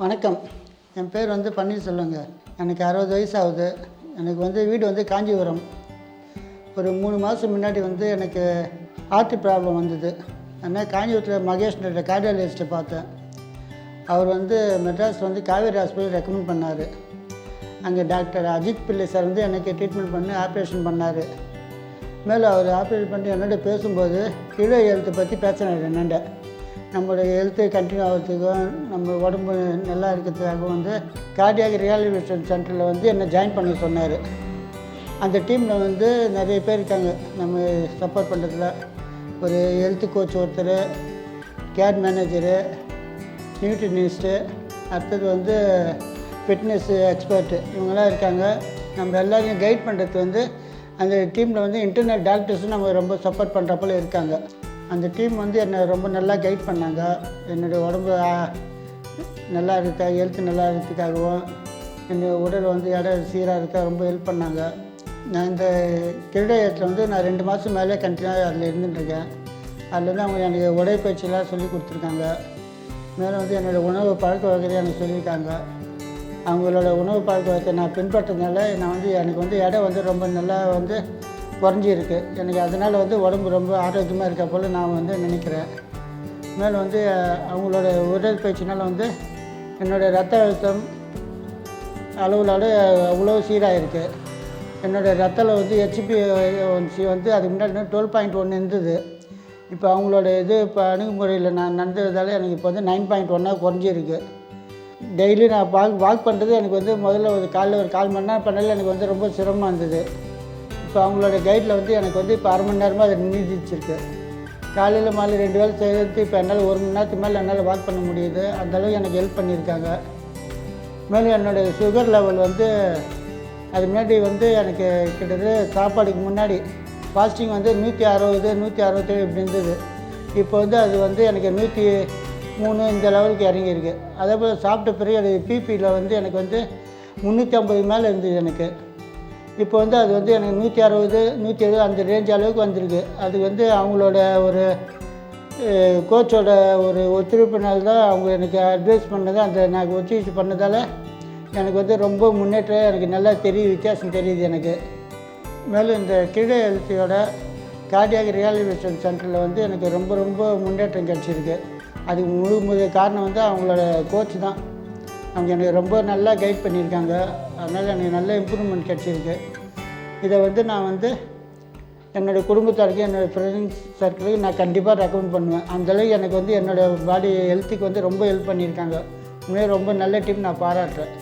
வணக்கம். என் பேர் பன்னீர்செல்வங்க. எனக்கு 60 வயசு ஆகுது. எனக்கு வீடு காஞ்சிபுரம். ஒரு 3 மாதம் முன்னாடி எனக்கு ஹார்ட் ப்ராப்ளம் வந்தது. அதனால் காஞ்சிபுரத்தில் மகேஷ்ன்ற கார்டியாலஜிஸ்ட்டை பார்த்தேன். அவர் மெட்ராஸில் காவேரி ஹாஸ்பிட்டல் ரெக்கமெண்ட் பண்ணார். அங்கே டாக்டர் அஜித் பிள்ளை சார் எனக்கு ட்ரீட்மெண்ட் பண்ணி ஆப்ரேஷன் பண்ணார். மேலே அவர் ஆப்ரேஷன் பண்ணி என்னோட பேசும்போது கீழே ஹெல்த்தை பற்றி பேசினார். என்னண்ட நம்மளுடைய ஹெல்த்து கண்டினியூ ஆகிறதுக்கும் நம்ம உடம்பு நல்லா இருக்கிறதுக்காகவும் கார்டியாக் ரிஹாபிலிட்டேஷன் சென்டரில் என்னை ஜாயின் பண்ண சொன்னார். அந்த டீமில் நிறைய பேர் இருக்காங்க நம்ம சப்போர்ட் பண்ணுறதுல. ஒரு ஹெல்த்து கோச் ஒருத்தர், கேர் மேனேஜரு, நியூட்ரினிஸ்ட்டு, அடுத்தது ஃபிட்னஸ் எக்ஸ்பர்ட்டு, இவங்களாம் இருக்காங்க. நம்ம எல்லாரையும் கைட் பண்ணுறதுக்கு அந்த டீமில் இன்டர்னல் டாக்டர்ஸும் நம்ம ரொம்ப சப்போர்ட் பண்ணுறப்போல இருக்காங்க. அந்த டீம் என்னை ரொம்ப நல்லா கைட் பண்ணாங்க. என்னுடைய உடம்பு நல்லா இருக்கா, ஹெல்த்து நல்லா இருக்கிறதுக்காகவும் என்னுடைய உடல் இடம் சீராக இருக்கா ரொம்ப ஹெல்ப் பண்ணாங்க. நான் இந்த கிரீடத்தில் நான் 2 மாதம் மேலே கண்டினியூவாக அதில் இருந்துட்டுருக்கேன். அதில் அவங்க எனக்கு உடற்பயிற்சியெல்லாம் சொல்லி கொடுத்துருக்காங்க. மேலே என்னோடய உணவு பழக்க வகையை எனக்கு சொல்லியிருக்காங்க. அவங்களோட உணவு பழக்க வகையை நான் பின்பற்றதுனால நான் எனக்கு இடம் ரொம்ப நல்லா குறைஞ்சிருக்கு. எனக்கு அதனால் உடம்பு ரொம்ப ஆரோக்கியமாக இருக்க போல் நான் நினைக்கிறேன். மேலே அவங்களோட உடற்பயிற்சினால் என்னோடய ரத்த அழுத்தம் அளவுகளோட அவ்வளோ சீராக இருக்குது. என்னோடய ரத்தத்தில் ஹெச்பி அதுக்கு முன்னாடி 12.1 இருந்தது. இப்போ அவங்களோட இப்போ அணுகுமுறையில் நான் நடந்ததால் எனக்கு இப்போ 9.1 குறைஞ்சிருக்கு. டெய்லி நான் வாக் பண்ணுறது எனக்கு முதல்ல காலையில் ஒரு 1/4 மணி நேரம் பண்ணல எனக்கு ரொம்ப சிரமமாக இருந்தது. இப்போ அவங்களோட கைடில் எனக்கு இப்போ 1/2 மணி நேரமாக அது நீடிச்சிருக்கு. காலையில் மாலை 2 வேளை செய்கிறது இப்போ என்னால் 1 மணி நேரத்துக்கு மேலே என்னால் வாக் பண்ண முடியுது. அந்தளவுக்கு எனக்கு ஹெல்ப் பண்ணியிருக்காங்க. மேலும் என்னோடய சுகர் லெவல் அது முன்னாடி எனக்கு கிட்டத்தட்ட சாப்பாடுக்கு முன்னாடி ஃபாஸ்டிங் 160 167 இப்படி இருந்தது. இப்போ அது எனக்கு 103 இந்த லெவலுக்கு இறங்கியிருக்கு. அதே போல் சாப்பிட்ட பிறகு அது பிபியில் எனக்கு 350 மேலே இருந்தது எனக்கு. இப்போ அது எனக்கு 160 170 அந்த ரேஞ்ச் அளவுக்கு வந்திருக்கு. அது அவங்களோட ஒரு கோச்சோட ஒரு ஒத்துழைப்பினால் தான் அவங்க எனக்கு அட்வைஸ் பண்ணது. அந்த நான் ஒத்துழைப்பு பண்ணதால் எனக்கு ரொம்ப முன்னேற்றம் எனக்கு நல்லா வித்தியாசம் தெரியுது எனக்கு. மேலும் இந்த கீழே ஹெல்த்தியோட கார்டியாக் ரிஹாபிலிட்டேஷன் சென்டரில் எனக்கு ரொம்ப முன்னேற்றம் கிடச்சிருக்கு. அதுக்கு முழு காரணம் அவங்களோட கோச் தான். அவங்க எனக்கு ரொம்ப நல்லா கைட் பண்ணியிருக்காங்க. அதனால் எனக்கு நல்ல இம்ப்ரூவ்மெண்ட் கிடச்சிருக்கு. இதை நான் என்னோடய குடும்பத்தாருக்கு, என்னோடய ஃப்ரெண்ட்ஸ் சர்க்கிளுக்கு நான் கண்டிப்பாக ரெக்கமெண்ட் பண்ணுவேன். அந்தளவுக்கு எனக்கு என்னோடய பாடி ஹெல்த்துக்கு ரொம்ப ஹெல்ப் பண்ணியிருக்காங்க. உண்மையாக ரொம்ப நல்ல டீம் நான் பாராட்டுறேன்.